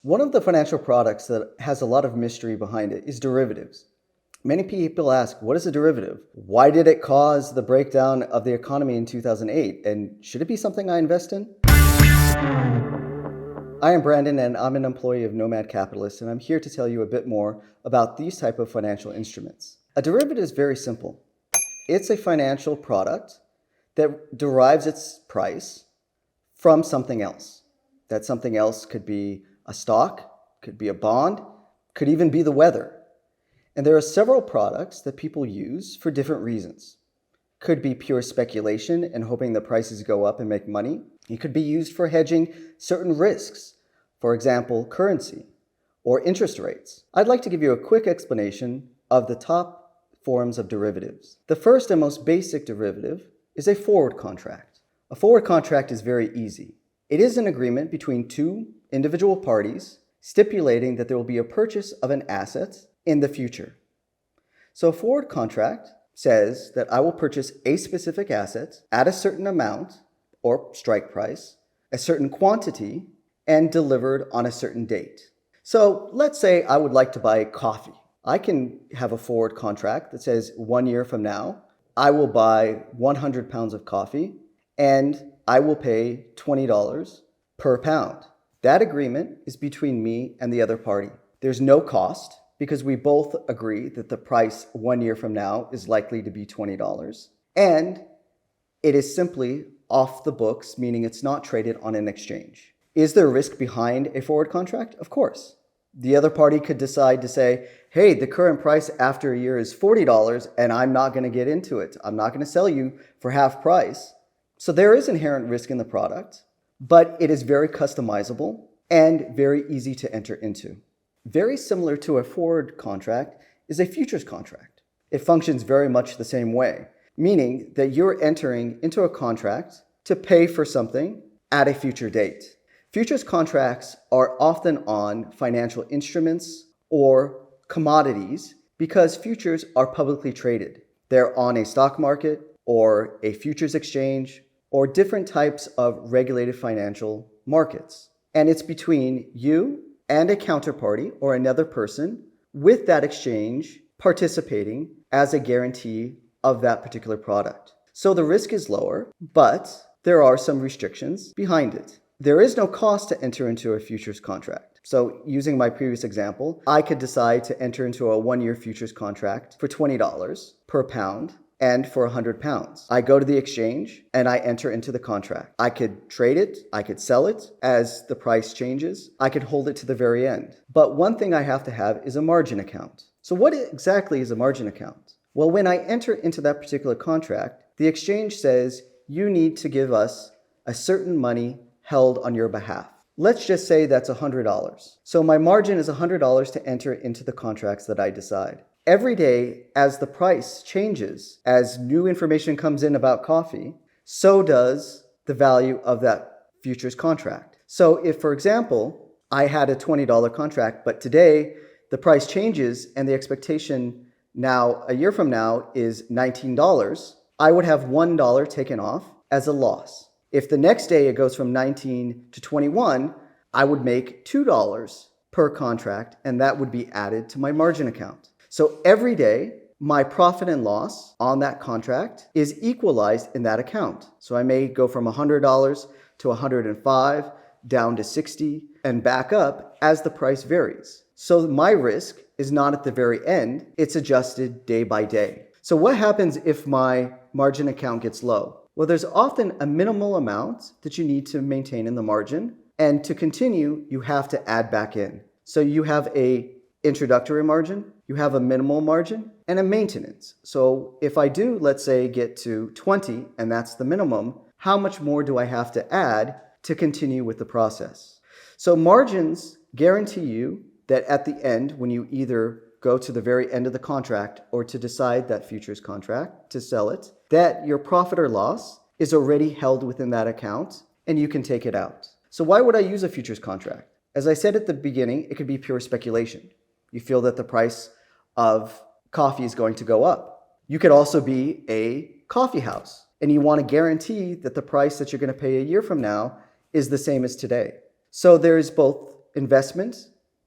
One of the financial products that has a lot of mystery behind it is derivatives. Many people ask, what is a derivative? Why did it cause the breakdown of the economy in 2008? And should it be something I invest in? I am Brandon and I'm an employee of Nomad Capitalist, and I'm here to tell you a bit more about these type of financial instruments. A derivative is very simple. It's a financial product that derives its price from something else. That something else could be a stock, could be a bond, could even be the weather. And there are several products that people use for different reasons. Could be pure speculation and hoping the prices go up and make money. It could be used for hedging certain risks, for example, currency or interest rates. I'd like to give you a quick explanation of the top forms of derivatives. The first and most basic derivative is a forward contract. A forward contract is very easy. It is an agreement between two individual parties stipulating that there will be a purchase of an asset in the future. So a forward contract says that I will purchase a specific asset at a certain amount or strike price, a certain quantity, and delivered on a certain date. So let's say I would like to buy coffee. I can have a forward contract that says 1 year from now, I will buy 100 pounds of coffee and I will pay $20 per pound. That agreement is between me and the other party. There's no cost because we both agree that the price 1 year from now is likely to be $20. And it is simply off the books, meaning it's not traded on an exchange. Is there risk behind a forward contract? Of course. The other party could decide to say, hey, the current price after a year is $40 and I'm not going to get into it. I'm not going to sell you for half price. So there is inherent risk in the product, but it is very customizable and very easy to enter into. Very similar to a forward contract is a futures contract. It functions very much the same way, meaning that you're entering into a contract to pay for something at a future date. Futures contracts are often on financial instruments or commodities because futures are publicly traded. They're on a stock market or a futures exchange or different types of regulated financial markets. And it's between you and a counterparty or another person with that exchange participating as a guarantee of that particular product. So the risk is lower, but there are some restrictions behind it. There is no cost to enter into a futures contract. So using my previous example, I could decide to enter into a 1 year futures contract for $20 per pound and for 100 pounds. I go to the exchange and I enter into the contract. I could trade it, I could sell it as the price changes, I could hold it to the very end. But one thing I have to have is a margin account. So what exactly is a margin account? Well, when I enter into that particular contract, the exchange says you need to give us a certain money held on your behalf. Let's just say that's $100. So my margin is $100 to enter into the contracts that I decide. Every day, as the price changes, as new information comes in about coffee, so does the value of that futures contract. So if, for example, I had a $20 contract, but today the price changes and the expectation now, a year from now, is $19, I would have $1 taken off as a loss. If the next day it goes from 19 to 21, I would make $2 per contract, and that would be added to my margin account. So every day, my profit and loss on that contract is equalized in that account. So I may go from $100 to $105, down to $60, and back up as the price varies. So my risk is not at the very end, it's adjusted day by day. So what happens if my margin account gets low? Well, there's often a minimal amount that you need to maintain in the margin, and to continue, you have to add back in. So you have a introductory margin, you have a minimal margin, and a maintenance. So if I do, let's say, get to 20, and that's the minimum, how much more do I have to add to continue with the process? So margins guarantee you that at the end, when you either go to the very end of the contract or to decide that futures contract to sell it, that your profit or loss is already held within that account and you can take it out. So why would I use a futures contract? As I said at the beginning, it could be pure speculation. You feel that the price of coffee is going to go up. You could also be a coffee house and you want to guarantee that the price that you're going to pay a year from now is the same as today. So there's both investment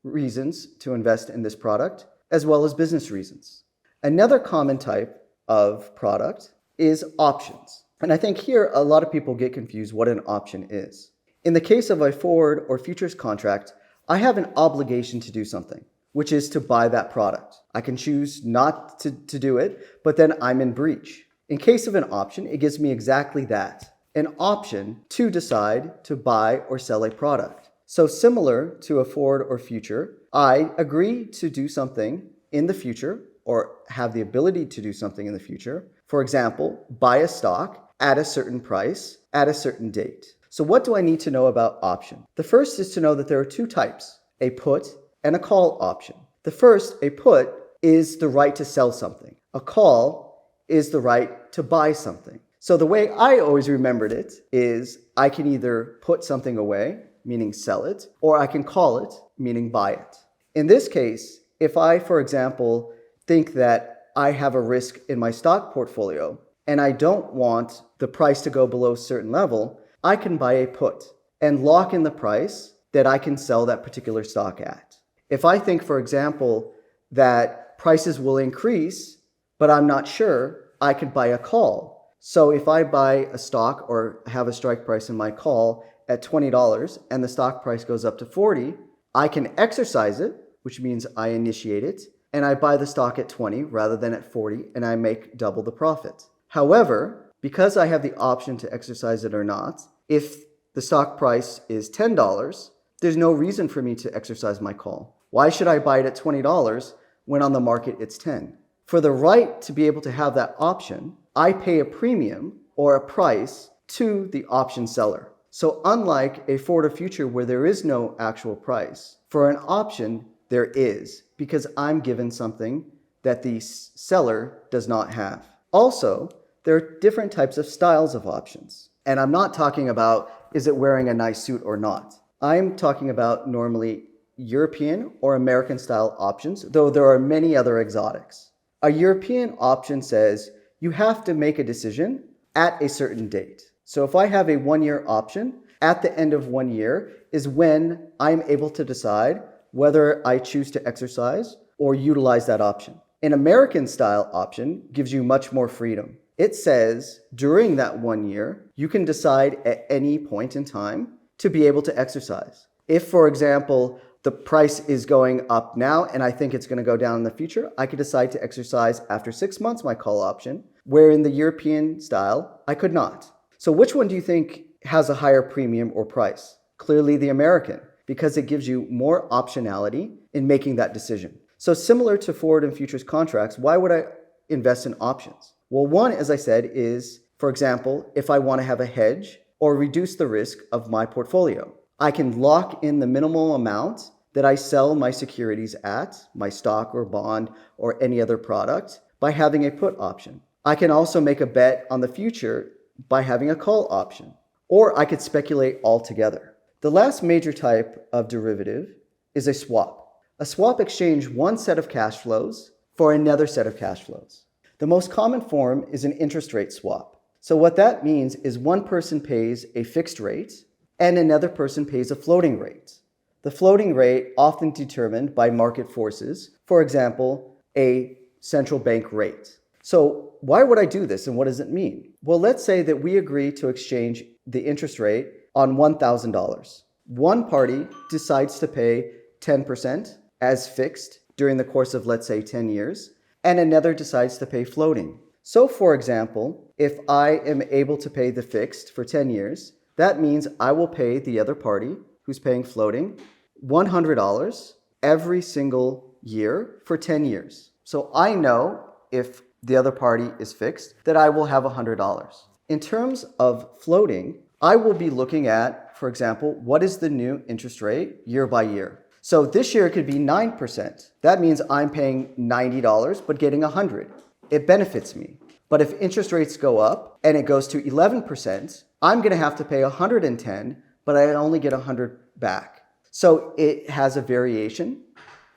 reasons to invest in this product, as well as business reasons. Another common type of product is options. And I think here a lot of people get confused what an option is. In the case of a forward or futures contract, I have an obligation to do something, which is to buy that product. I can choose not to do it, but then I'm in breach. In case of an option, it gives me exactly that, an option to decide to buy or sell a product. So similar to a forward or future, I agree to do something in the future or have the ability to do something in the future. For example, buy a stock at a certain price at a certain date. So what do I need to know about option? The first is to know that there are two types, a put and a call option. The first, a put, is the right to sell something. A call is the right to buy something. So the way I always remembered it is I can either put something away, meaning sell it, or I can call it, meaning buy it. In this case, if I, for example, think that I have a risk in my stock portfolio and I don't want the price to go below a certain level, I can buy a put and lock in the price that I can sell that particular stock at. If I think, for example, that prices will increase, but I'm not sure, I could buy a call. So if I buy a stock or have a strike price in my call at $20 and the stock price goes up to 40, I can exercise it, which means I initiate it, and I buy the stock at 20 rather than at 40, and I make double the profit. However, because I have the option to exercise it or not, if the stock price is $10, there's no reason for me to exercise my call. Why should I buy it at $20 when on the market it's 10? For the right to be able to have that option, I pay a premium or a price to the option seller. So unlike a forward or future where there is no actual price, for an option there is, because I'm given something that the seller does not have. Also, there are different types of styles of options. And I'm not talking about is it wearing a nice suit or not. I'm talking about normally European or American style options, though there are many other exotics. A European option says you have to make a decision at a certain date. So if I have a 1-year option, at the end of 1 year is when I'm able to decide whether I choose to exercise or utilize that option. An American style option gives you much more freedom. It says during that 1 year, you can decide at any point in time to be able to exercise. If, for example, the price is going up now and I think it's going to go down in the future, I could decide to exercise after 6 months my call option, where in the European style, I could not. So which one do you think has a higher premium or price? Clearly the American, because it gives you more optionality in making that decision. So similar to forward and futures contracts, why would I invest in options? Well, one, as I said, is, for example, if I want to have a hedge or reduce the risk of my portfolio. I can lock in the minimal amount that I sell my securities at, my stock or bond or any other product, by having a put option. I can also make a bet on the future by having a call option, or I could speculate altogether. The last major type of derivative is a swap. A swap exchanges one set of cash flows for another set of cash flows. The most common form is an interest rate swap. So what that means is one person pays a fixed rate and another person pays a floating rate. The floating rate often determined by market forces, for example, a central bank rate. So why would I do this and what does it mean? Well, let's say that we agree to exchange the interest rate on $1,000. One party decides to pay 10% as fixed during the course of, let's say, 10 years, and another decides to pay floating. So, for example, if I am able to pay the fixed for 10 years, that means I will pay the other party who's paying floating $100 every single year for 10 years. So I know if the other party is fixed that I will have $100. In terms of floating, I will be looking at, for example, what is the new interest rate year by year. So this year it could be 9%. That means I'm paying $90 but getting $100. It benefits me. But if interest rates go up and it goes to 11%, I'm going to have to pay $110, but I only get $100 back. So it has a variation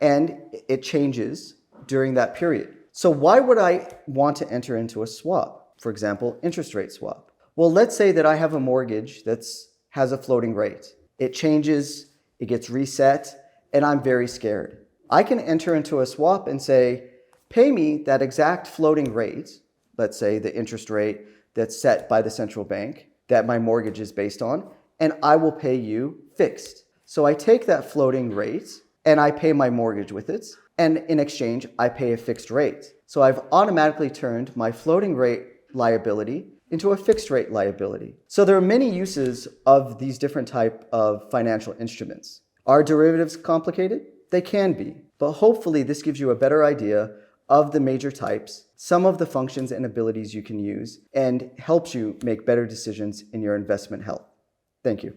and it changes during that period. So why would I want to enter into a swap? For example, interest rate swap. Well, let's say that I have a mortgage that has a floating rate. It changes it gets reset, and I'm very scared. I can enter into a swap and say, pay me that exact floating rate, let's say the interest rate that's set by the central bank that my mortgage is based on, and I will pay you fixed. So I take that floating rate and I pay my mortgage with it, and in exchange, I pay a fixed rate. So I've automatically turned my floating rate liability into a fixed rate liability. So there are many uses of these different type of financial instruments. Are derivatives complicated? They can be, but hopefully this gives you a better idea of the major types, some of the functions and abilities you can use, and helps you make better decisions in your investment health. Thank you.